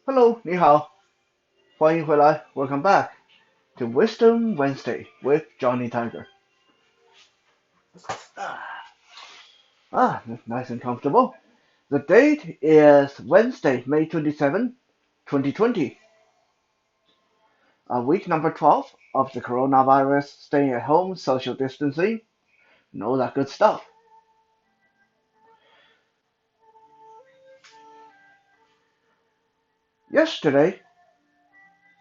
Hello，你好，欢迎回来，Welcome back to Wisdom Wednesday with Johnny Tiger. Nice and comfortable. The date is Wednesday, May 27, 2020. Week number 12 of the coronavirus staying at home, social distancing, and all that good stuff. Yesterday,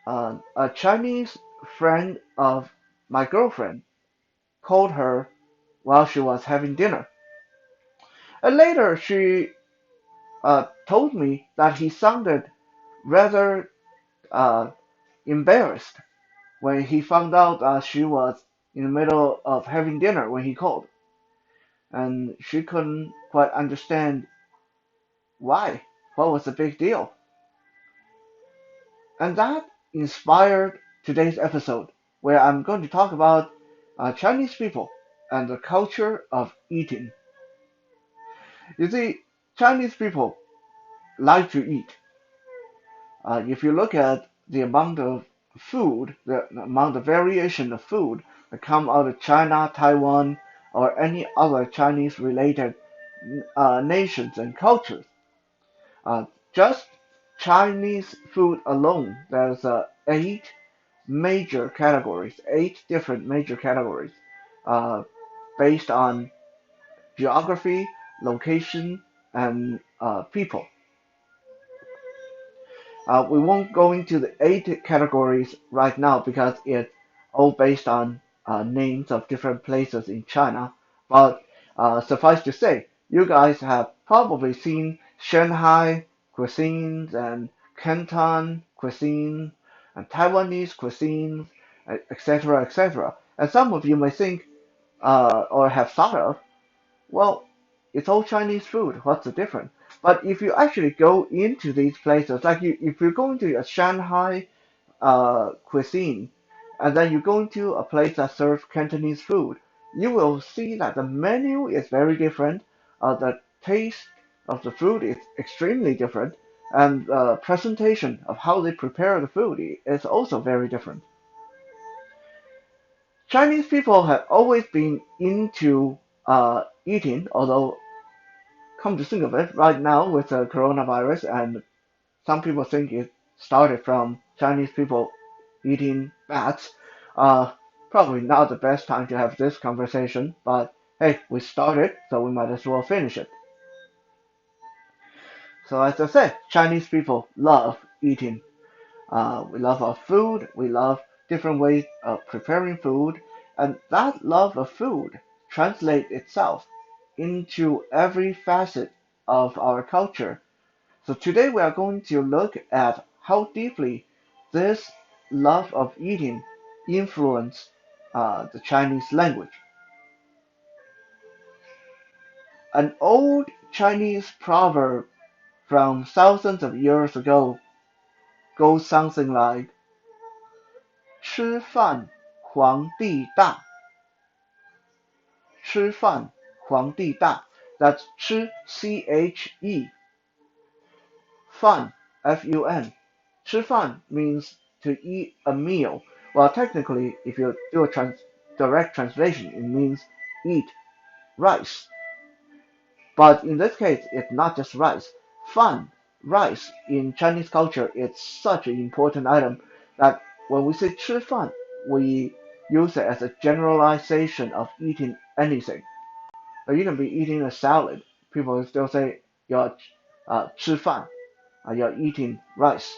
a Chinese friend of my girlfriend called her while she was having dinner. And later, she told me that he sounded rather uh, embarrassed when he found out she was in the middle of having dinner when he called, and she couldn't quite understand why. What was the big deal? And that inspired today's episode, where I'm going to talk about Chinese people and the culture of eating. You see, Chinese people like to eat. If you look at the amount of food, the amount of variation of food that come out of China, Taiwan, or any other Chinese related nations and cultures, uh, just Chinese food alone, there's eight different major categories, uh, based on geography, location, and people. We won't go into the eight categories right now because it's all based on names of different places in China. But suffice to say, you guys have probably seen Shanghai cuisines and Canton cuisine and Taiwanese cuisines, etc., etc. And some of you may think or have thought of, well, it's all Chinese food. What's the difference? But if you actually go into these places, like if you're going to a Shanghai cuisine, and then you go into a place that serves Cantonese food, you will see that the menu is very different. The taste of the food is extremely different, and the presentation of how they prepare the food is also very different. Chinese people have always been into eating, although come to think of it, right now with the coronavirus, and some people think it started from Chinese people eating bats. Uh, Probably not the best time to have this conversation, but hey, we started, so we might as well finish it. So as I said, Chinese people love eating. We love our food. We love different ways of preparing food, and that love of food translates itself into every facet of our culture. So today we are going to look at how deeply this love of eating influenced the Chinese language. An old Chinese proverb from thousands of years ago goes something like 吃饭皇帝大,吃饭皇帝大. That's 吃 C-H-E, fun F-U-N. 吃饭 means to eat a meal. Well, technically, if you do a direct translation, it means eat rice. But in this case, it's not just rice. Fan, rice, in Chinese culture, it's such an important item that when we say 吃饭, we use it as a generalization of eating anything. You can be eating a salad. People still say you're 吃饭, you're eating rice.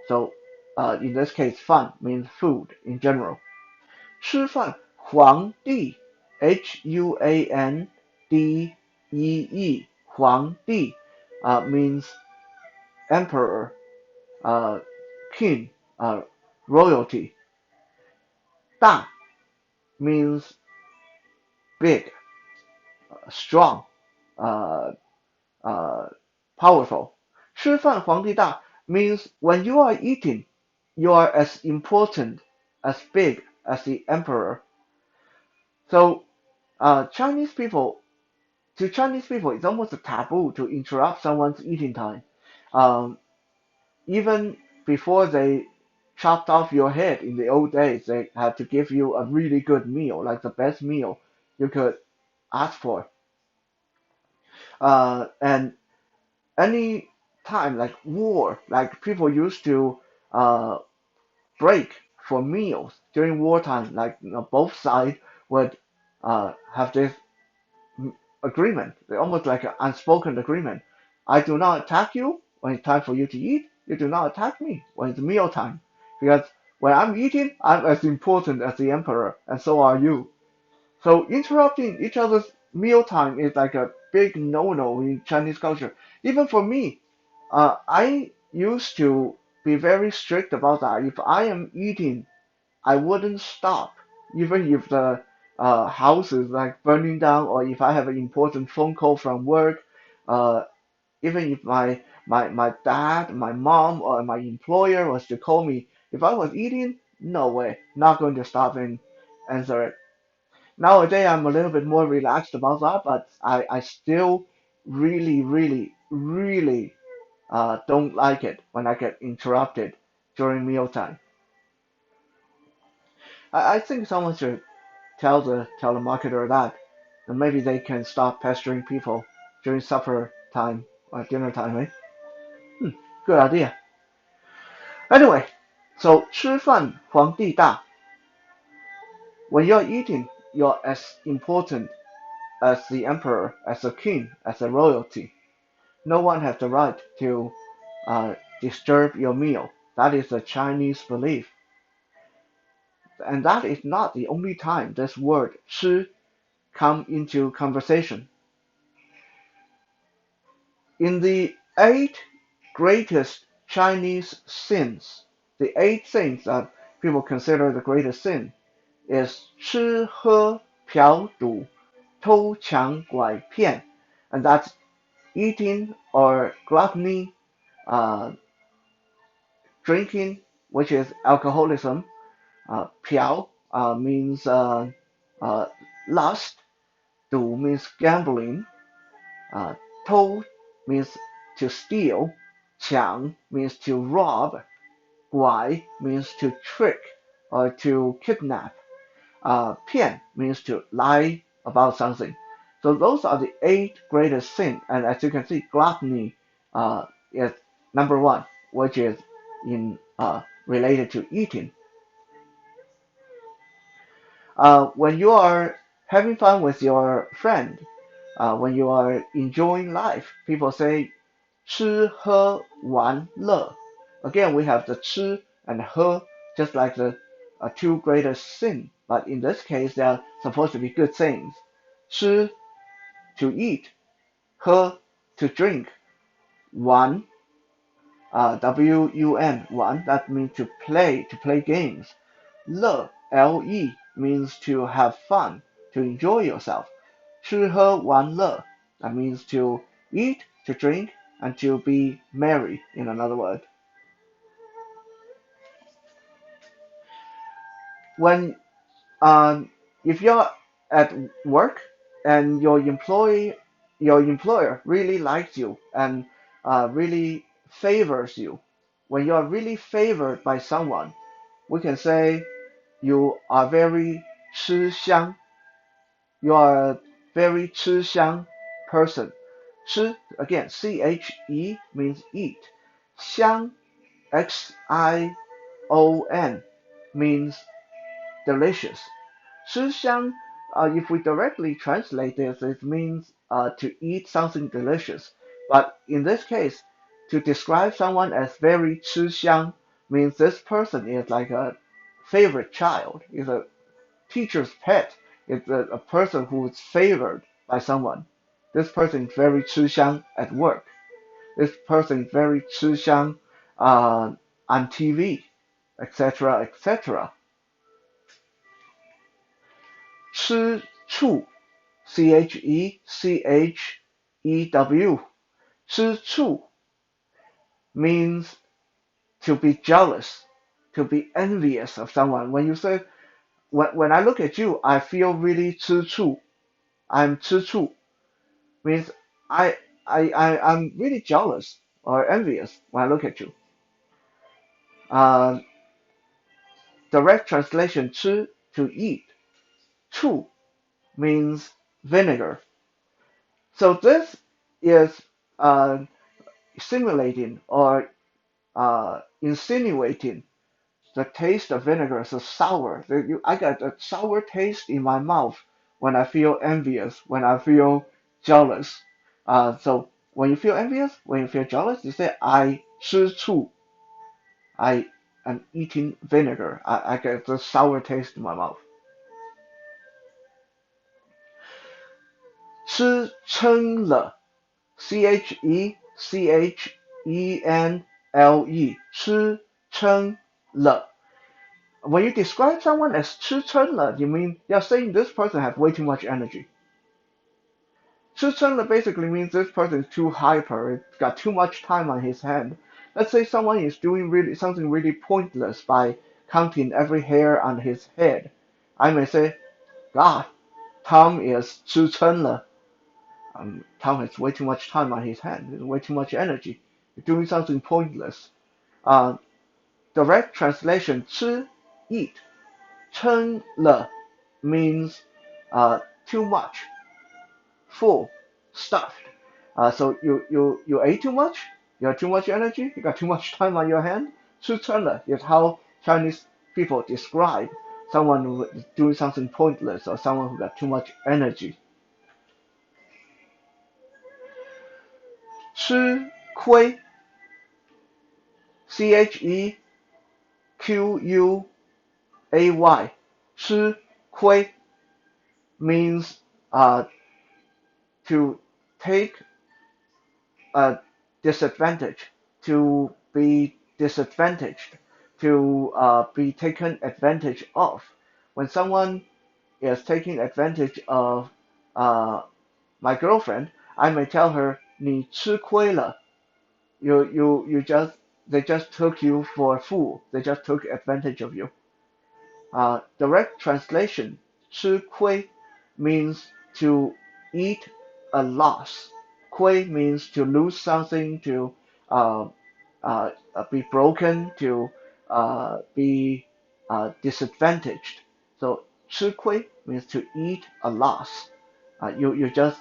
So in this case, 饭 means food in general. 吃饭皇帝 Huandee 皇帝 means emperor, uh, king, royalty. 大 means big, strong, uh, uh, powerful. 吃饭皇帝大 means when you are eating, you are as important, as big as the emperor. So Chinese people, it's almost a taboo to interrupt someone's eating time. Um, even before they chopped off your head in the old days, they had to give you a really good meal, like the best meal you could ask for. And any time like war, like people used to uh, break for meals during wartime, like both sides would have this agreement, almost like an unspoken agreement. I do not attack you when it's time for you to eat. You do not attack me when it's meal time. Because when I'm eating, I'm as important as the emperor, and so are you. So interrupting each other's mealtime is like a big no-no in Chinese culture. Even for me, I used to be very strict about that. If I am eating, I wouldn't stop, even if the house is like burning down, or if I have an important phone call from work, uh, even if my dad, my mom, or my employer was to call me, if I was eating, no way, not going to stop and answer it. Nowadays, I'm a little bit more relaxed about that, but I still really, really, really don't like it when I get interrupted during mealtime. I think someone should tell the telemarketer that, and maybe they can stop pestering people during supper time or dinner time, right? Hmm, good idea. Anyway, so 吃饭皇帝大. When you're eating, you're as important as the emperor, as a king, as a royalty. No one has the right to disturb your meal. That is a Chinese belief. And that is not the only time this word 吃 come into conversation. In the eight greatest Chinese sins, the eight things that people consider the greatest sin is 吃喝嫖赌偷抢拐骗, and that's eating or gluttony, uh, drinking, which is alcoholism, 嫖 means uh, lust, 赌 means gambling, uh, 偷 means to steal, 抢 means to rob, 拐 means to trick or to kidnap, 骗 means to lie about something. So those are the eight greatest sins, and as you can see, gluttony is number one, which is in related to eating. When you are having fun with your friend, when you are enjoying life, people say 吃喝玩乐. Again, we have the 吃 and 喝, just like the two greatest sin, but in this case, they are supposed to be good things. 吃 to eat, 喝 to drink, 玩 W-U-N, 玩, that means to play games. 乐 L-E means to have fun, to enjoy yourself. 吃喝玩乐, that means to eat, to drink, and to be merry, in another word. When if you're at work and your employer really likes you and really favors you, when you are really favored by someone, we can say you are very 吃香. You are a very 吃香 person. 吃, again, C-H-E means eat. 香, X-I-O-N, means delicious. 吃香, if we directly translate this, it means to eat something delicious. But in this case, to describe someone as very 吃香 means this person is like a favorite child, is a teacher's pet, is a person who is favored by someone. This person is very 吃香at work. This person is very 吃香 on TV, etc., etc. 吃醋, Chechew, 吃醋 means to be jealous, to be envious of someone. When you say, when I look at you, I feel really 吃醋. I'm 吃醋 means I'm really jealous or envious when I look at you. Uh, direct translation 吃 to eat. 醋 means vinegar. So this is simulating or insinuating the taste of vinegar is sour. I got a sour taste in my mouth when I feel envious, when I feel jealous. So when you feel envious, when you feel jealous, you say I 吃醋. I am eating vinegar. I get the sour taste in my mouth. 吃撑了 CHECHENLE 吃撑了. When you describe someone as 吃撑了, you mean you're saying this person has way too much energy. 吃撑了 basically means this person is too hyper, it's got too much time on his hand. Let's say someone is doing really something really pointless by counting every hair on his head. I may say, God, Tom is 吃撑了. Tom has way too much time on his hand, way too much energy, doing something pointless. Uh, direct translation 吃 eat. 撑了 means too much, full, stuffed. So you ate too much, you have too much energy, you got too much time on your hand. 吃撑了 is how Chinese people describe someone who is doing something pointless or someone who got too much energy. 吃亏 CHEQUAY 吃亏 means to take a disadvantage, to be disadvantaged, to be taken advantage of. When someone is taking advantage of uh, my girlfriend, I may tell her 你吃亏了. You just they just took you for a fool. They just took advantage of you. Direct translation 吃亏 means to eat a loss. 亏 means to lose something, to uh, be broken, to be disadvantaged. So 吃亏 means to eat a loss. You just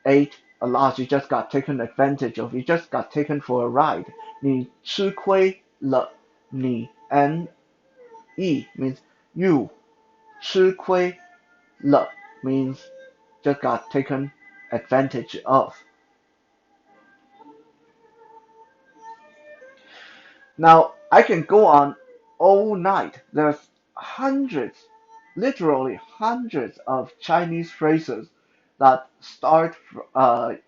ate a loss. You just got taken advantage of. You just got taken for a ride. 你吃亏了. 你 and means you. 吃亏了 means just got taken advantage of. Now, I can go on all night. There's hundreds, literally hundreds of Chinese phrases that start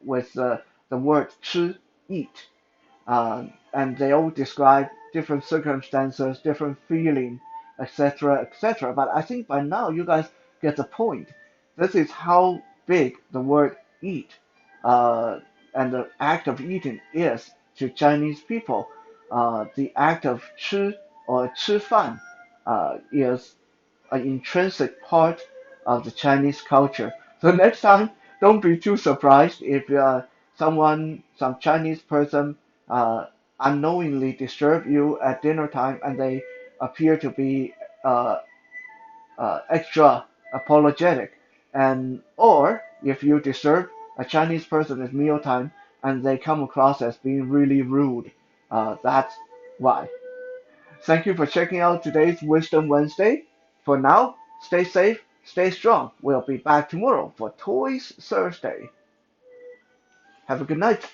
with the word 吃, eat. And they all describe different circumstances, different feeling, etc., etc. But I think by now you guys get the point. This is how big the word eat and the act of eating is to Chinese people. The act of 吃 or 吃饭 is an intrinsic part of the Chinese culture. So next time, don't be too surprised if some Chinese person uh, unknowingly disturb you at dinner time and they appear to be uh, extra apologetic, and or if you disturb a Chinese person at mealtime and they come across as being really rude, that's why. Thank you for checking out today's Wisdom Wednesday. For now, stay safe, stay strong. We'll be back tomorrow for Toys Thursday. Have a good night.